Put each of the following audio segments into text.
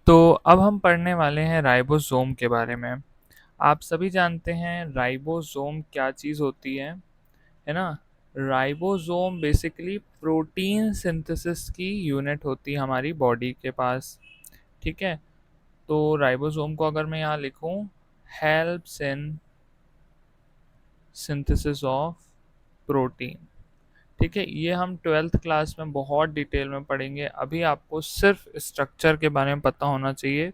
तो अब हम पढ़ने वाले हैं राइबोसोम के बारे में। आप सभी जानते हैं राइबोसोम क्या चीज़ होती है ना? राइबोसोम बेसिकली प्रोटीन सिंथेसिस की यूनिट होती है हमारी बॉडी के पास। ठीक है? तो राइबोसोम को अगर मैं यहाँ लिखूँ, helps in synthesis of protein. ठीक है, ये हम ट्वेल्थ क्लास में बहुत डिटेल में पढ़ेंगे। अभी आपको सिर्फ स्ट्रक्चर के बारे में पता होना चाहिए,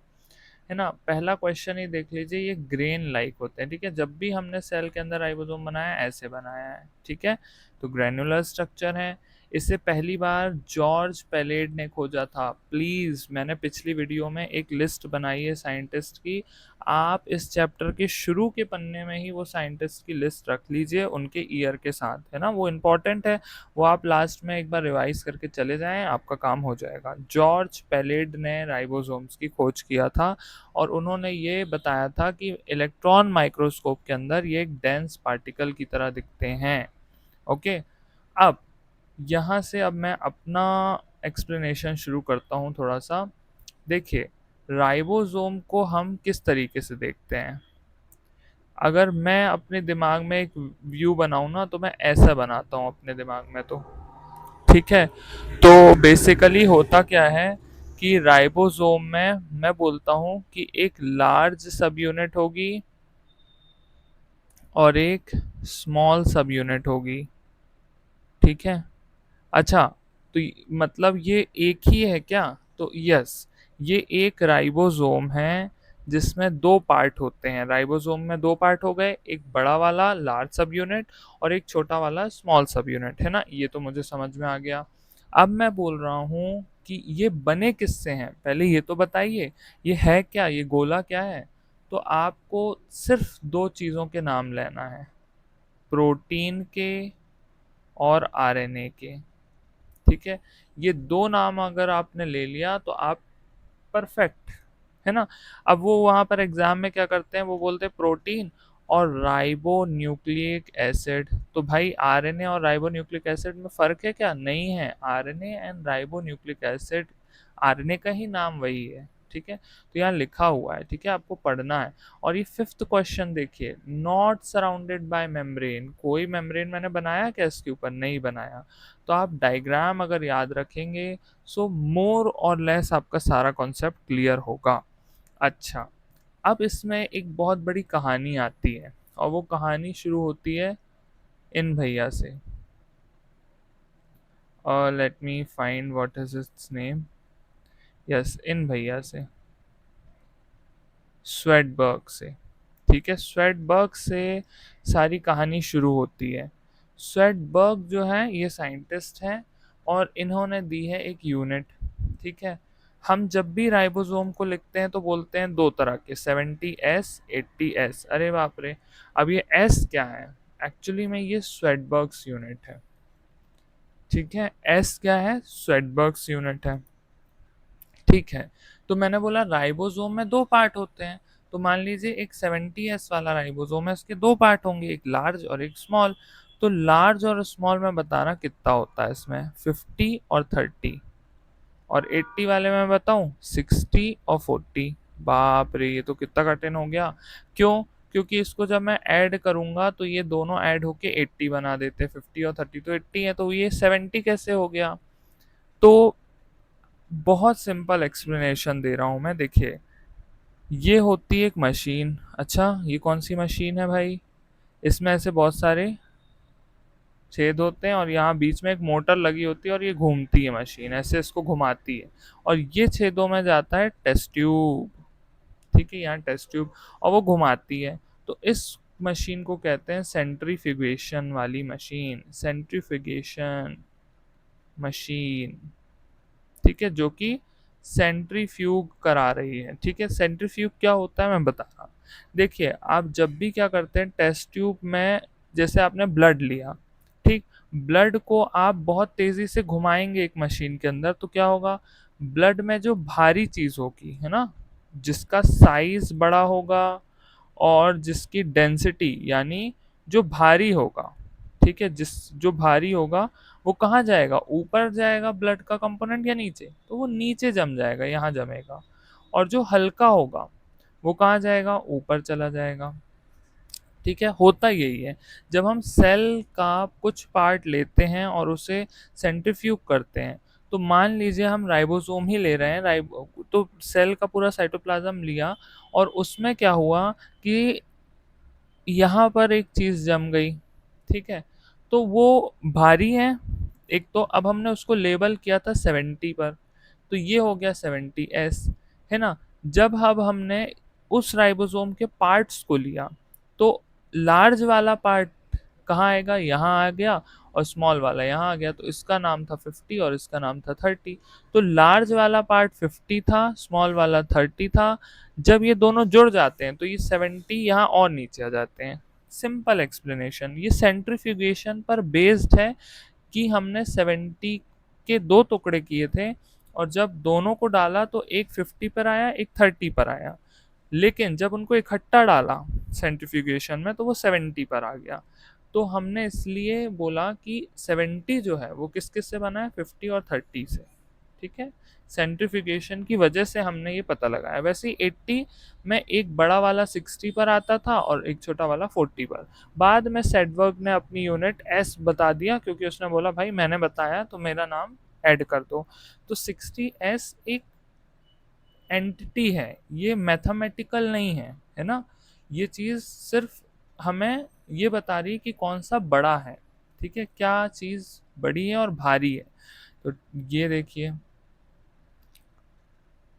है ना? पहला क्वेश्चन ही देख लीजिए, ये ग्रेन लाइक होते हैं। ठीक है, जब भी हमने सेल के अंदर राइबोसोम बनाया ऐसे बनाया है। ठीक है, तो ग्रेनुलर स्ट्रक्चर है। इसे पहली बार जॉर्ज पेलेड ने खोजा था। प्लीज, मैंने पिछली वीडियो में एक लिस्ट बनाई है साइंटिस्ट की, आप इस चैप्टर के शुरू के पन्ने में ही वो साइंटिस्ट की लिस्ट रख लीजिए उनके ईयर के साथ, है ना? वो इम्पोर्टेंट है। वो आप लास्ट में एक बार रिवाइज करके चले जाएं, आपका काम हो जाएगा। जॉर्ज पेलेड ने राइबोसोम्स की खोज किया था और उन्होंने ये बताया था कि इलेक्ट्रॉन माइक्रोस्कोप के अंदर ये एक डेंस पार्टिकल की तरह दिखते हैं। ओके, अब यहाँ से अब मैं अपना एक्सप्लेनेशन शुरू करता हूँ थोड़ा सा। देखिए, राइबोसोम को हम किस तरीके से देखते हैं। अगर मैं अपने दिमाग में एक व्यू बनाऊँ ना, तो मैं ऐसा बनाता हूँ अपने दिमाग में। तो ठीक है, तो बेसिकली होता क्या है कि राइबोसोम में मैं बोलता हूँ कि एक लार्ज सब यूनिट होगी और एक स्मॉल सब यूनिट होगी। ठीक है, अच्छा, तो मतलब ये एक ही है क्या? तो यस, ये एक राइबोसोम है जिसमें दो पार्ट होते हैं। राइबोसोम में दो पार्ट हो गए, एक बड़ा वाला लार्ज सब यूनिट और एक छोटा वाला स्मॉल सब यूनिट, है ना? ये तो मुझे समझ में आ गया। अब मैं बोल रहा हूँ कि ये बने किससे हैं, पहले ये तो बताइए। ये है क्या, ये गोला क्या है? तो आपको सिर्फ दो चीज़ों के नाम लेना है, प्रोटीन के और आरएनए के। ठीक है, ये दो नाम अगर आपने ले लिया तो आप परफेक्ट, है ना? अब वो वहां पर एग्जाम में क्या करते हैं, वो बोलते हैं प्रोटीन और राइबो न्यूक्लिक एसिड। तो भाई, आरएनए और राइबो न्यूक्लिक एसिड में फर्क है क्या? नहीं है। RNA and ribo nucleic acid, RNA का ही नाम वही है। ठीक है, तो यहाँ लिखा हुआ है। ठीक है, आपको पढ़ना है। और ये फिफ्थ क्वेश्चन देखिए, नॉट सराउंडेड बाय मेम्ब्रेन। कोई मेम्ब्रेन मैंने बनाया क्या इसके ऊपर? नहीं बनाया। तो आप डायग्राम अगर याद रखेंगे, सो मोर और लेस आपका सारा कॉन्सेप्ट क्लियर होगा। अच्छा, अब इसमें एक बहुत बड़ी कहानी आती है और वो कहानी शुरू होती है इन भैया से। Let me find what is its name. Yes, इन भैया से, स्वेटबर्ग से। ठीक है, स्वेटबर्ग से सारी कहानी शुरू होती है। स्वेटबर्ग जो है ये साइंटिस्ट हैं और इन्होंने दी है एक यूनिट। ठीक है, हम जब भी राइबोसोम को लिखते हैं तो बोलते हैं दो तरह के, 70S 80S। अरे बाप रे, अब ये एस क्या है? एक्चुअली में ये स्वेटबर्ग्स यूनिट है। ठीक है, एस क्या है? स्वेटबर्ग्स यूनिट है। ठीक है, तो मैंने बोला राइबोसोम में दो पार्ट होते हैं। तो मान लीजिए एक 70S वाला राइबोसोम है, उसके दो पार्ट होंगे, एक लार्ज और एक स्मॉल। तो लार्ज और स्मॉल में बताना कितना होता है इसमें, 50 और 30। और 80 वाले में बताऊं, 60 और 40। बाप रे, ये तो कितना कठिन हो गया। क्यों? क्योंकि इसको जब मैं ऐड करूंगा तो ये दोनों ऐड होके 80 बना देते। 50 और 30 तो 80 है, तो ये 70 कैसे हो गया? तो बहुत सिंपल एक्सप्लेनेशन दे रहा हूं मैं। देखिए, ये होती है एक मशीन। अच्छा, ये कौन सी मशीन है भाई? इसमें ऐसे बहुत सारे छेद होते हैं और यहाँ बीच में एक मोटर लगी होती है और ये घूमती है मशीन, ऐसे इसको घुमाती है और ये छेदों में जाता है टेस्ट ट्यूब। ठीक है, यहाँ टेस्ट ट्यूब, और वो घुमाती है। तो इस मशीन को कहते हैं सेंट्रीफ्यूगेशन वाली मशीन, सेंट्रीफ्यूगेशन मशीन। ठीक है, जो कि सेंट्रीफ्यूग करा रही है। ठीक है, सेंट्रीफ्यूग क्या होता है मैं बता रहा हूँ। देखिए, आप जब भी क्या करते हैं टेस्ट ट्यूब में, जैसे आपने ब्लड लिया, ठीक, ब्लड को आप बहुत तेजी से घुमाएंगे एक मशीन के अंदर, तो क्या होगा? ब्लड में जो भारी चीज होगी, है ना, जिसका साइज बड़ा होगा और जिसकी डेंसिटी यानी जो भारी होगा, ठीक है, जो भारी होगा वो कहाँ जाएगा? ऊपर जाएगा ब्लड का कंपोनेंट या नीचे? तो वो नीचे जम जाएगा, यहाँ जमेगा। और जो हल्का होगा वो कहाँ जाएगा, ऊपर चला जाएगा। ठीक है, होता यही है। जब हम सेल का कुछ पार्ट लेते हैं और उसे सेंट्रीफ्यूग करते हैं, तो मान लीजिए हम राइबोसोम ही ले रहे हैं, तो सेल का पूरा साइटोप्लाज्म लिया और उसमें क्या हुआ कि यहाँ पर एक चीज़ जम गई। ठीक है, तो वो भारी है। एक तो अब हमने उसको लेबल किया था 70 पर, तो ये हो गया 70s, है ना। जब अब हमने उस राइबोसोम के पार्ट्स को लिया, तो लार्ज वाला पार्ट कहाँ आएगा, यहाँ आ गया, और स्मॉल वाला यहाँ आ गया। तो इसका नाम था 50 और इसका नाम था 30। तो लार्ज वाला पार्ट 50 था, स्मॉल वाला 30 था। जब ये दोनों जुड़ जाते हैं तो ये 70 यहाँ और नीचे आ जाते हैं। सिंपल एक्सप्लेनेशन, ये सेंट्रीफ्यूगेशन पर बेस्ड है कि हमने 70 के दो टुकड़े किए थे, और जब दोनों को डाला तो एक 50 पर आया, एक 30 पर आया। लेकिन जब उनको इकट्ठा डाला सेंट्रीफ्यूगेशन में तो वो 70 पर आ गया। तो हमने इसलिए बोला कि 70 जो है वो किस किस से बना है, 50 और 30 से। ठीक है, सेंट्रीफ्यूगेशन की वजह से हमने ये पता लगाया। वैसे ही 80 में एक बड़ा वाला 60 पर आता था और एक छोटा वाला 40 पर। बाद में सेडबर्ग ने अपनी यूनिट एस बता दिया, क्योंकि उसने बोला भाई मैंने बताया तो मेरा नाम ऐड कर दो। तो 60s एक एंटिटी है, ये मैथमेटिकल नहीं है ना। ये चीज़ सिर्फ हमें ये बता रही है कि कौन सा बड़ा है। ठीक है, क्या चीज़ बड़ी है और भारी है। तो ये देखिए,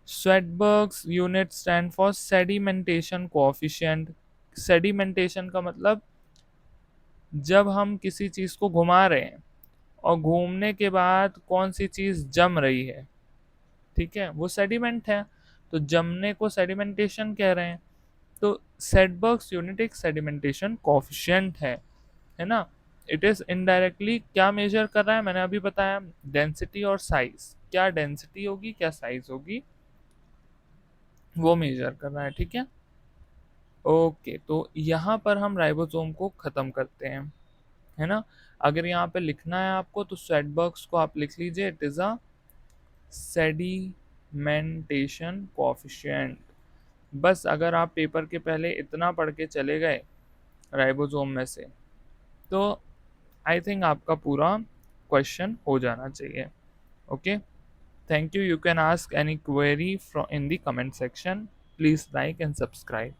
Svedberg's unit stand for sedimentation coefficient. Sedimentation का मतलब जब हम किसी चीज़ को घुमा रहे हैं और घूमने के बाद कौन सी चीज़ जम रही है, ठीक है, वो सेडिमेंट है। तो जमने को सेडिमेंटेशन कह रहे हैं। तो सेडबर्ग्स यूनिट एक सेडिमेंटेशन कोएफिशिएंट है ना। इट इज इनडायरेक्टली क्या मेजर कर रहा है, मैंने अभी बताया, डेंसिटी और साइज। क्या डेंसिटी होगी क्या साइज होगी वो मेजर कर रहा है। ठीक है, ओके। तो यहाँ पर हम राइबोसोम को खत्म करते हैं, है ना। अगर यहाँ पे लिखना है आपको तो सेडबर्ग्स को आप लिख लीजिए, it is a sedimentation coefficient. बस अगर आप पेपर के पहले इतना पढ़ के चले गए राइबोसोम में से, तो आई थिंक आपका पूरा क्वेश्चन हो जाना चाहिए। Okay, thank you. You can ask any query from in the comment section. Please like and subscribe.